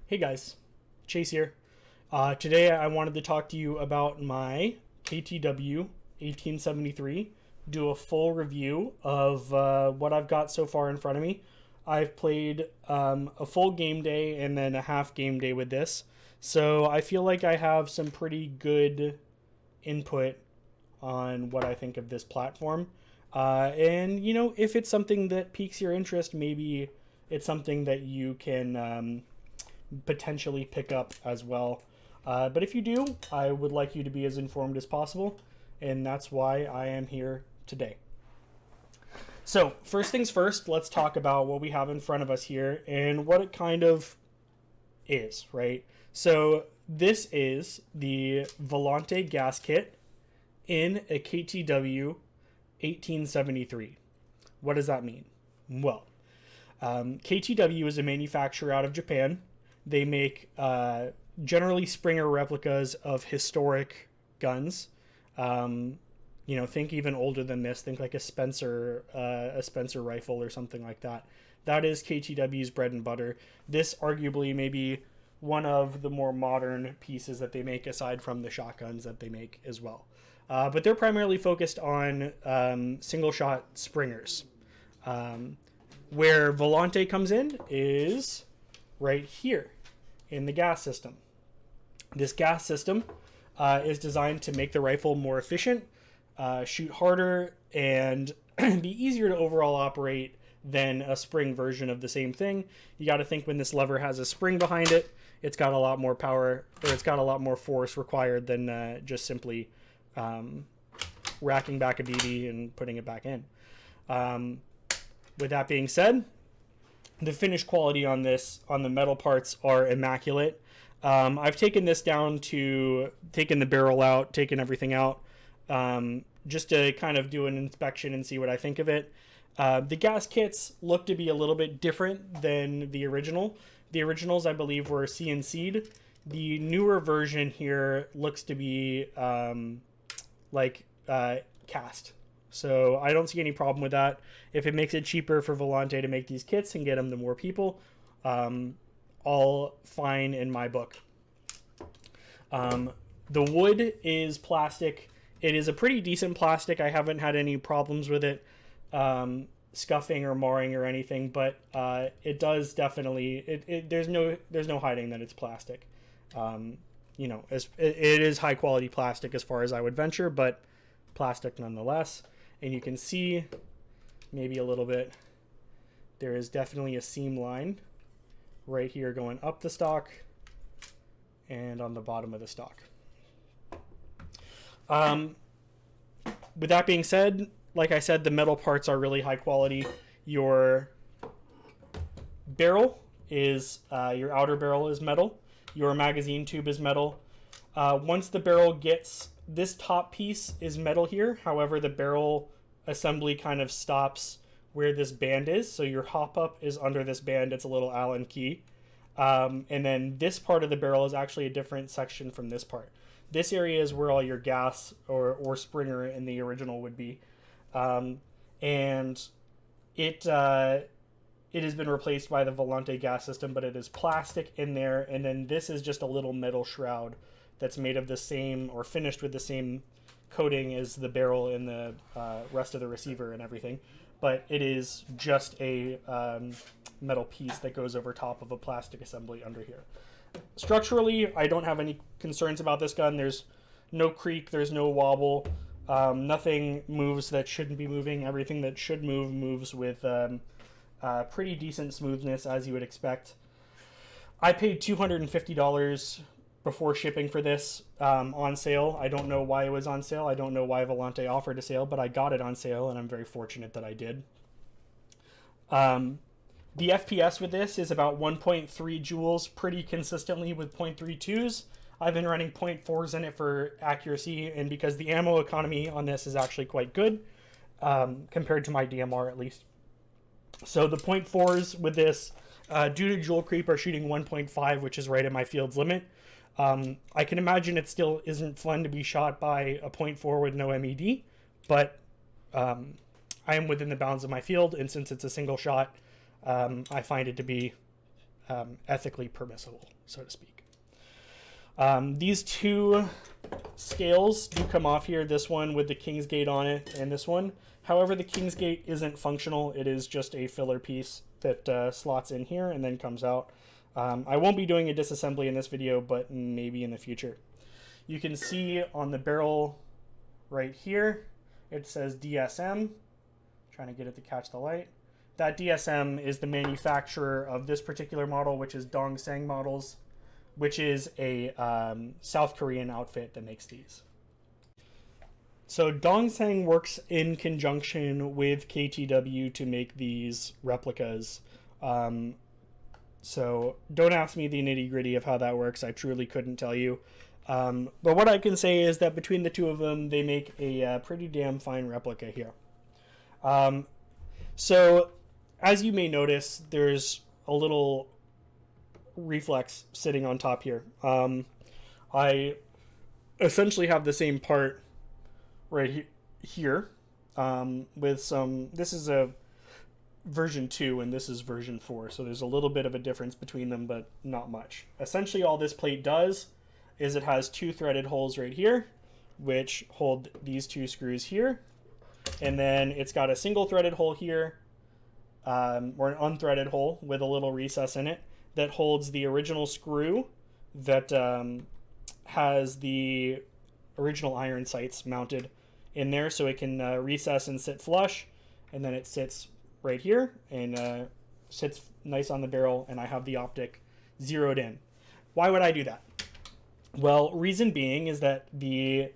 Hey guys, Chase here. Today I wanted to talk to you about my KTW 1873, do a full review of what I've got so far in front of me. I've played a full game day and then a half game day with this, so I feel like I have some pretty good input on what I think of this platform. If it's something that piques your interest, maybe it's something that you can potentially pick up as well. But if you do, I would like you to be as informed as possible, and that's why I am here today. So, first things first, let's talk about what we have in front of us here and what it kind of is, right? So, this is the Volante gas kit in a KTW 1873. What does that mean? Well, KTW is a manufacturer out of Japan. They make generally Springer replicas of historic guns. Think even older than this. Think like a Spencer rifle or something like that. That is KTW's bread and butter. This arguably may be one of the more modern pieces that they make, aside from the shotguns that they make as well. But they're primarily focused on single shot Springers. Where Volante comes in is right here in the gas system. This gas system is designed to make the rifle more efficient, shoot harder, and be easier to overall operate than a spring version of the same thing. You got to think when this lever has a spring behind it, it's got a lot more power, or it's got a lot more force required than just simply racking back a BB and putting it back in. With that being said, the finish quality on the metal parts are immaculate. I've taken this down to taken the barrel out, taken everything out, just to kind of do an inspection and see what I think of it. The gas kits look to be a little bit different than the original. The originals, I believe, were CNC'd. The newer version here looks to be cast. So I don't see any problem with that. If it makes it cheaper for Volante to make these kits and get them to more people, all fine in my book. The wood is plastic. It is a pretty decent plastic. I haven't had any problems with it scuffing or marring or anything, but it does definitely. There's no hiding that it's plastic. It is high quality plastic as far as I would venture, but plastic nonetheless. And you can see maybe a little bit, there is definitely a seam line right here going up the stock and on the bottom of the stock. With that being said, like I said, the metal parts are really high quality. Your barrel is, your outer barrel is metal. Your magazine tube is metal. Once the barrel gets, this top piece is metal here. However, the barrel assembly kind of stops where this band is. So your hop up is under this band. It's a little Allen key. And then this part of the barrel is actually a different section from this part. This area is where all your gas or Springer in the original would be. And it has been replaced by the Volante gas system, but it is plastic in there. And then this is just a little metal shroud that's made of the same, or finished with the same coating as the barrel and the rest of the receiver and everything. But it is just a metal piece that goes over top of a plastic assembly under here. Structurally, I don't have any concerns about this gun. There's no creak, there's no wobble. Nothing moves that shouldn't be moving. Everything that should move moves with pretty decent smoothness, as you would expect. I paid $250 before shipping for this on sale. I don't know why it was on sale. I don't know why Volante offered a sale, but I got it on sale, and I'm very fortunate that I did. The FPS with this is about 1.3 joules pretty consistently with 0.32s. I've been running 0.4s in it for accuracy, and because the ammo economy on this is actually quite good compared to my DMR at least. So the 0.4s with this, due to joule creep, are shooting 1.5, which is right at my field's limit. I can imagine it still isn't fun to be shot by a 0.4 with no MED, but I am within the bounds of my field, and since it's a single shot, I find it to be ethically permissible, so to speak. These two scales do come off here, this one with the Kingsgate on it and this one. However, the Kingsgate isn't functional. It is just a filler piece that slots in here and then comes out. I won't be doing a disassembly in this video, but maybe in the future. You can see on the barrel right here, it says DSM. Trying to get it to catch the light. That DSM is the manufacturer of this particular model, which is Dongsang Models, which is a South Korean outfit that makes these. So Dongsang works in conjunction with KTW to make these replicas. So don't ask me the nitty-gritty of how that works. I truly couldn't tell you. But what I can say is that between the two of them, they make a pretty damn fine replica here. So as you may notice, there's a little reflex sitting on top here. I essentially have the same part right here with some, this is a version 2 and this is version 4, so there's a little bit of a difference between them, but not much. Essentially all this plate does is it has two threaded holes right here which hold these two screws here, and then it's got a single threaded hole here, or an unthreaded hole with a little recess in it that holds the original screw that has the original iron sights mounted in there, so it can recess and sit flush, and then it sits right here and sits nice on the barrel, and I have the optic zeroed in. Why would I do that? Well, reason being is that the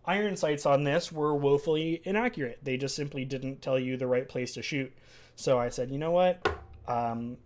iron sights on this were woefully inaccurate. They just simply didn't tell you the right place to shoot. So I said, you know what?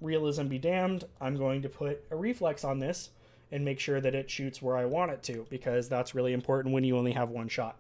Realism be damned. I'm going to put a reflex on this and make sure that it shoots where I want it to, because that's really important when you only have one shot.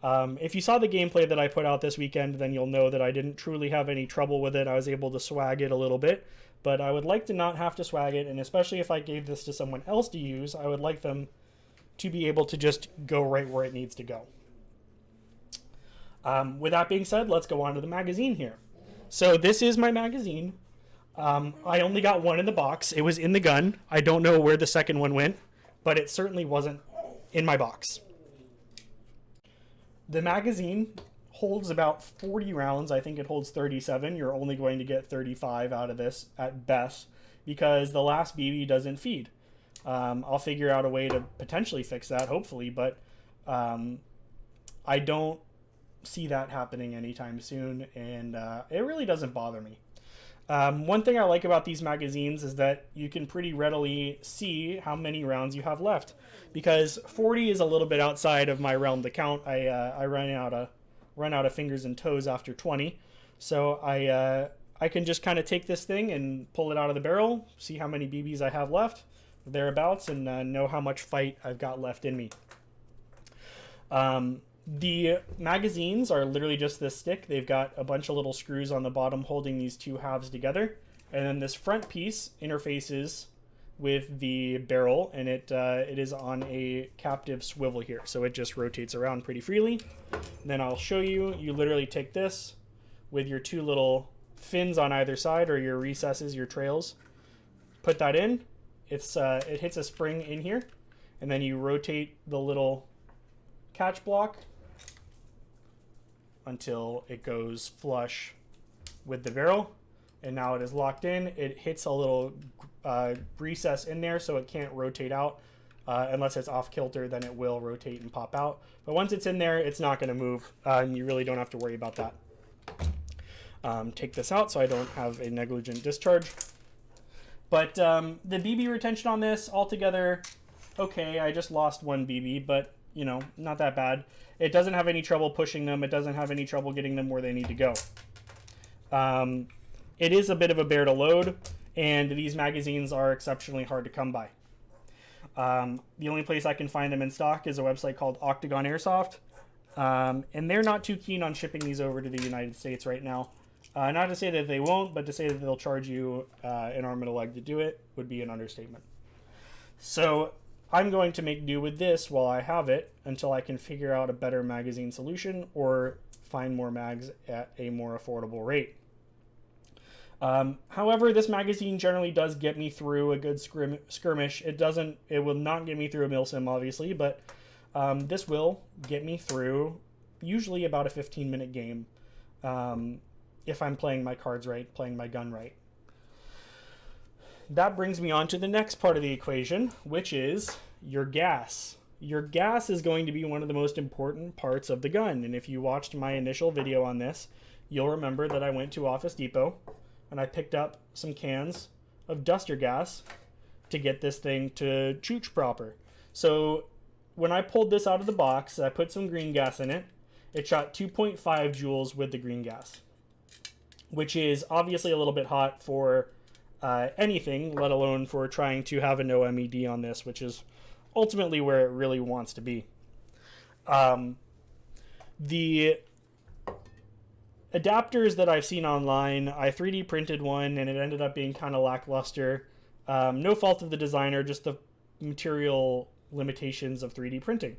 If you saw the gameplay that I put out this weekend, then you'll know that I didn't truly have any trouble with it. I was able to swag it a little bit, but I would like to not have to swag it, and especially if I gave this to someone else to use, I would like them to be able to just go right where it needs to go. With that being said, let's go on to the magazine here. So this is my magazine. I only got one in the box. It was in the gun. I don't know where the second one went, but it certainly wasn't in my box. The magazine holds about 40 rounds. I think it holds 37. You're only going to get 35 out of this at best, because the last BB doesn't feed. I'll figure out a way to potentially fix that, hopefully, but I don't see that happening anytime soon, and it really doesn't bother me. One thing I like about these magazines is that you can pretty readily see how many rounds you have left, because 40 is a little bit outside of my realm to count. I run out of fingers and toes after 20, so I can just kind of take this thing and pull it out of the barrel, see how many BBs I have left, thereabouts, and know how much fight I've got left in me. The magazines are literally just this stick. They've got a bunch of little screws on the bottom holding these two halves together, and then this front piece interfaces with the barrel, and it is on a captive swivel here, so it just rotates around pretty freely. And then I'll show you. You literally take this with your two little fins on either side, or your recesses, your trails, put that in. It hits a spring in here, and then you rotate the little catch block until it goes flush with the barrel, and now it is locked in. It hits a little recess in there, so it can't rotate out unless it's off kilter. Then it will rotate and pop out, but once it's in there, it's not going to move, and you really don't have to worry about that. Take this out so I don't have a negligent discharge. But the BB retention on this altogether, okay, I just lost one BB, but you know, not that bad. It doesn't have any trouble pushing them. It doesn't have any trouble getting them where they need to go. It is a bit of a bear to load, and these magazines are exceptionally hard to come by. The only place I can find them in stock is a website called Volante Airsoft, and they're not too keen on shipping these over to the United States right now. Not to say that they won't, but to say that they'll charge you an arm and a leg to do it would be an understatement. So I'm going to make do with this while I have it until I can figure out a better magazine solution or find more mags at a more affordable rate. However, this magazine generally does get me through a good skirmish. It will not get me through a milsim, obviously, but this will get me through usually about a 15-minute game, if I'm playing my cards right, playing my gun right. That brings me on to the next part of the equation, which is your gas. Your gas is going to be one of the most important parts of the gun, and if you watched my initial video on this, you'll remember that I went to Office Depot and I picked up some cans of duster gas to get this thing to chooch proper. So when I pulled this out of the box, I put some green gas in it. It shot 2.5 joules with the green gas, which is obviously a little bit hot for anything, let alone for trying to have a no MED on this, which is ultimately where it really wants to be. The adapters that I've seen online, I 3D printed one and it ended up being kind of lackluster. No fault of the designer, just the material limitations of 3D printing.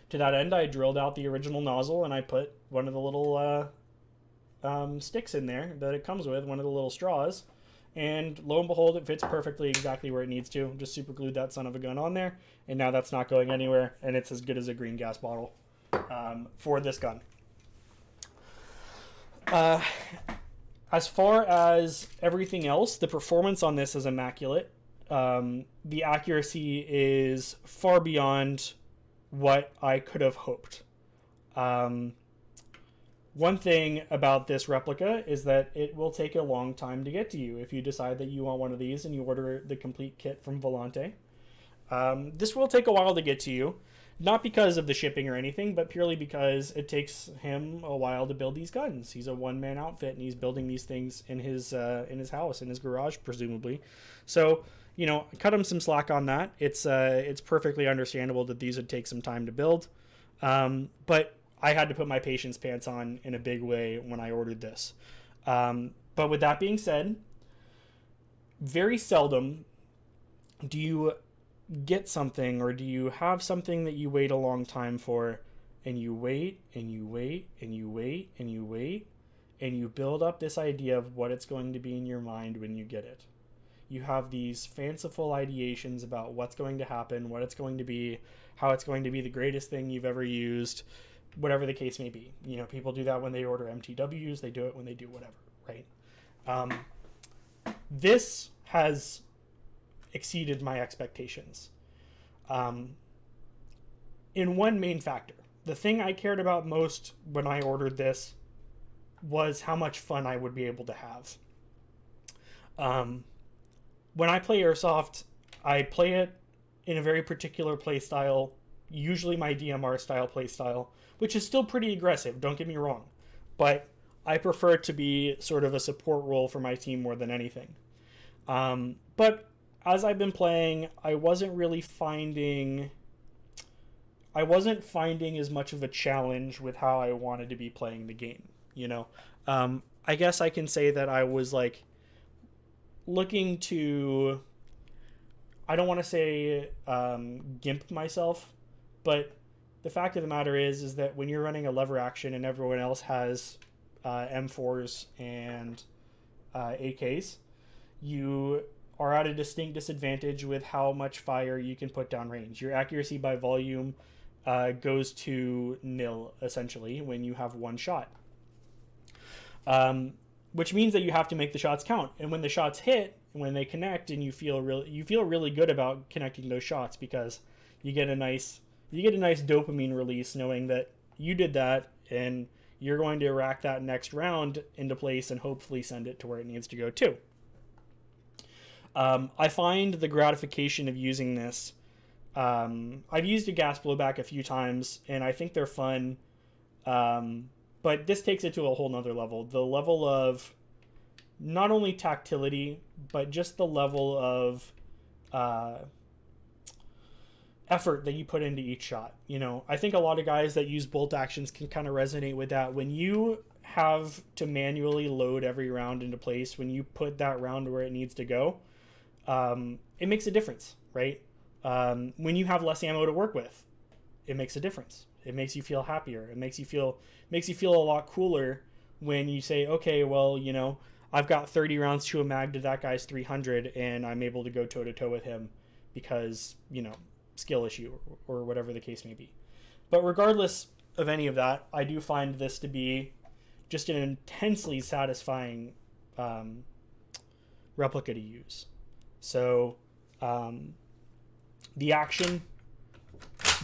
To that end, I drilled out the original nozzle and I put one of the little sticks in there that it comes with, one of the little straws, and lo and behold, it fits perfectly exactly where it needs to. Just super glued that son of a gun on there, and now that's not going anywhere, and it's as good as a green gas bottle for this gun. As far as everything else, the performance on this is immaculate. The accuracy is far beyond what I could have hoped. One thing about this replica is that it will take a long time to get to you if you decide that you want one of these and you order the complete kit from Volante. This will take a while to get to you, not because of the shipping or anything, but purely because it takes him a while to build these guns. He's a one-man outfit and he's building these things in his house, in his garage, presumably. So, you know, cut him some slack on that. It's perfectly understandable that these would take some time to build. But I had to put my patience pants on in a big way when I ordered this. But with that being said, very seldom do you get something or do you have something that you wait a long time for, and you wait and you wait and you wait and you wait and you build up this idea of what it's going to be in your mind when you get it. You have these fanciful ideations about what's going to happen, what it's going to be, how it's going to be the greatest thing you've ever used, whatever the case may be. You know, people do that when they order MTWs, they do it when they do whatever, right? This has exceeded my expectations. In one main factor, the thing I cared about most when I ordered this was how much fun I would be able to have. When I play Airsoft, I play it in a very particular play style, usually my DMR style play style, which is still pretty aggressive, don't get me wrong, but I prefer to be sort of a support role for my team more than anything. But as I've been playing, I wasn't finding as much of a challenge with how I wanted to be playing the game, you know. I guess I can say that I was like looking to, I don't want to say gimp myself, but the fact of the matter is that when you're running a lever action and everyone else has M4s and AKs, you are at a distinct disadvantage with how much fire you can put down range. Your accuracy by volume goes to nil, essentially, when you have one shot. Which means that you have to make the shots count. And when the shots hit, when they connect, and you feel really good about connecting those shots, because you get a nice dopamine release knowing that you did that and you're going to rack that next round into place and hopefully send it to where it needs to go to. I find the gratification of using this. I've used a gas blowback a few times and I think they're fun. But this takes it to a whole nother level. The level of not only tactility, but just the level of effort that you put into each shot. You know, I think a lot of guys that use bolt actions can kind of resonate with that. When you have to manually load every round into place, when you put that round where it needs to go, it makes a difference, right? When you have less ammo to work with, it makes a difference. It makes you feel happier. It makes you feel a lot cooler when you say, okay, well, you know, I've got 30 rounds to a mag to that guy's 300, and I'm able to go toe to toe with him because, you know, skill issue or whatever the case may be. But regardless of any of that, I do find this to be just an intensely satisfying replica to use. So the action,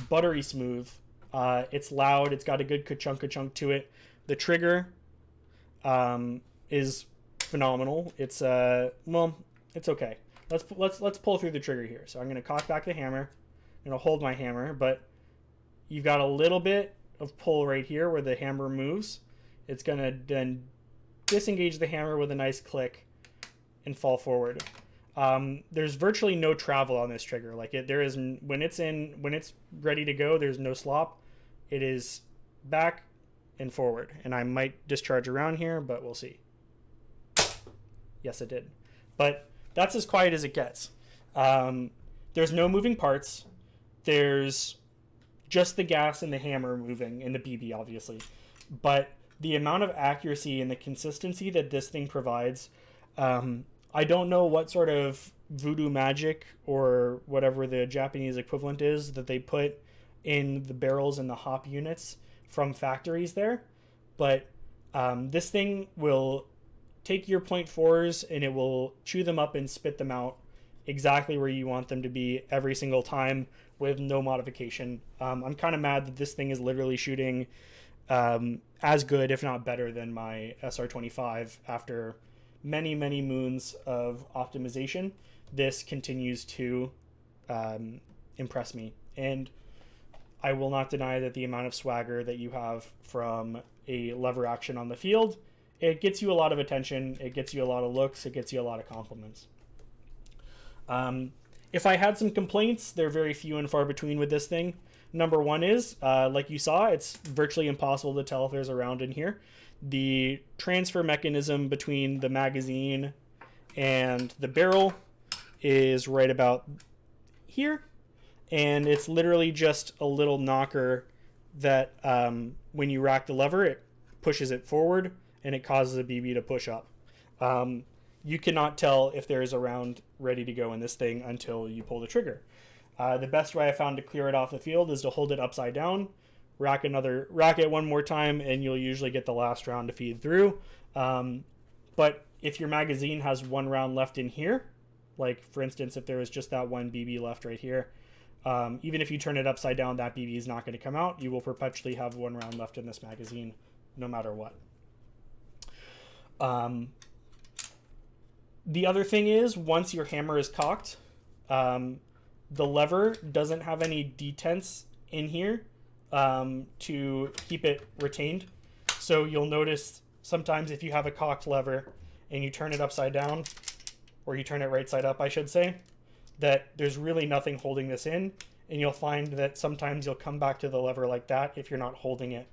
buttery smooth. It's loud. It's got a good ka-chunk to it. The trigger is phenomenal. It's well, it's okay. Let's pull through the trigger here. So I'm going to cock back the hammer. I'm going to hold my hammer, but you've got a little bit of pull right here where the hammer moves. It's going to then disengage the hammer with a nice click and fall forward. There's virtually no travel on this trigger. Like there is when it's ready to go, there's no slop. It is back and forward, and I might discharge around here, but we'll see. Yes, it did. But that's as quiet as it gets. There's no moving parts. There's just the gas and the hammer moving, and the BB, obviously. But the amount of accuracy and the consistency that this thing provides, I don't know what sort of voodoo magic or whatever the Japanese equivalent is that they put in the barrels and the hop units from factories there. But this thing will take your .4s and it will chew them up and spit them out exactly where you want them to be every single time with no modification. I'm kind of mad that this thing is literally shooting as good, if not better, than my SR25 after many moons of optimization. This continues to impress me, and I will not deny that the amount of swagger that you have from a lever action on the field, it gets you a lot of attention, it gets you a lot of looks, it gets you a lot of compliments. If I had some complaints, they're very few and far between with this thing. Number one is, like you saw, it's virtually impossible to tell if there's a round in here. The transfer mechanism between the magazine and the barrel is right about here, and it's literally just a little knocker that when you rack the lever, it pushes it forward and it causes a BB to push up. You cannot tell if there is a round ready to go in this thing until you pull the trigger. The best way I found to clear it off the field is to hold it upside down, rack it one more time, and you'll usually get the last round to feed through. But if your magazine has one round left in here, like for instance, if there was just that one BB left right here, even if you turn it upside down, that BB is not going to come out. You will perpetually have one round left in this magazine, no matter what. The other thing is, once your hammer is cocked, the lever doesn't have any detents in here to keep it retained. So you'll notice sometimes if you have a cocked lever and you turn it upside down, or you turn it right side up, I should say, that there's really nothing holding this in, and you'll find that sometimes you'll come back to the lever like that if you're not holding it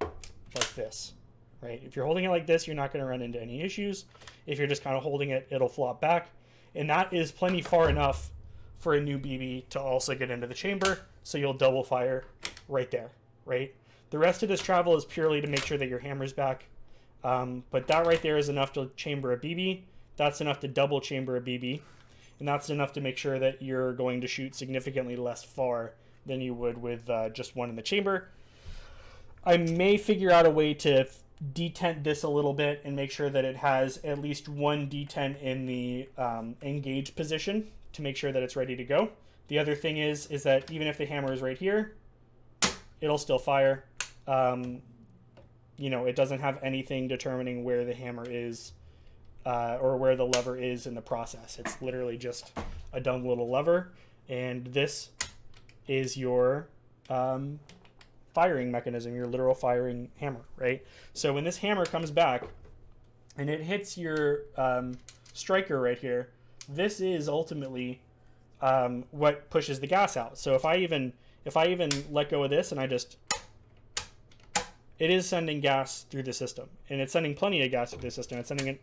like this, right? If you're holding it like this, you're not going to run into any issues. If you're just kind of holding it, it'll flop back, and that is plenty far enough for a new BB to also get into the chamber, so you'll double fire right there, right? The rest of this travel is purely to make sure that your hammer's back, but that right there is enough to chamber a BB. That's enough to double chamber a BB, and that's enough to make sure that you're going to shoot significantly less far than you would with just one in the chamber. I may figure out a way to detent this a little bit and make sure that it has at least one detent in the engage position to make sure that it's ready to go. The other thing is that even if the hammer is right here, it'll still fire. You know, it doesn't have anything determining where the hammer is or where the lever is in the process. It's literally just a dumb little lever, and this is your firing mechanism, your literal firing hammer, right? So when this hammer comes back and it hits your striker right here, this is ultimately what pushes the gas out. So if I even let go of this and it is sending gas through the system, and it's sending plenty of gas through the system. It's sending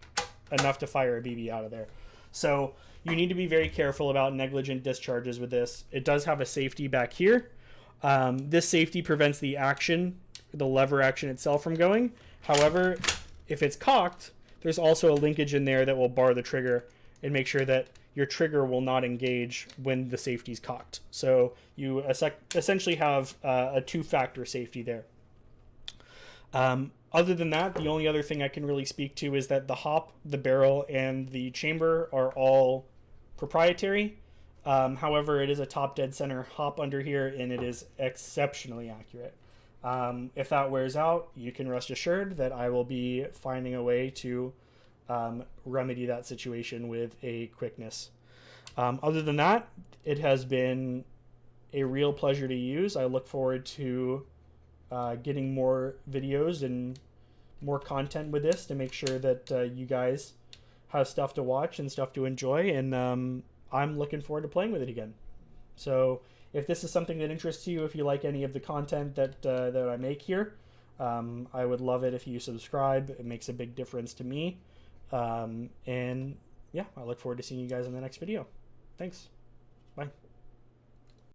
enough to fire a BB out of there. So you need to be very careful about negligent discharges with this. It does have a safety back here. This safety prevents the lever action itself from going. However, if it's cocked, there's also a linkage in there that will bar the trigger and make sure that your trigger will not engage when the safety's cocked. So you essentially have a two-factor safety there. Other than that, the only other thing I can really speak to is that the hop, the barrel, and the chamber are all proprietary. However, it is a top dead center hop under here, and it is exceptionally accurate. If that wears out, you can rest assured that I will be finding a way to remedy that situation with a quickness. Other than that, it has been a real pleasure to use. I look forward to getting more videos and more content with this to make sure that you guys have stuff to watch and stuff to enjoy, and I'm looking forward to playing with it again. So if this is something that interests you, if you like any of the content that I make here, I would love it if you subscribe. It makes a big difference to me. And yeah, I look forward to seeing you guys in the next video. Thanks. Bye.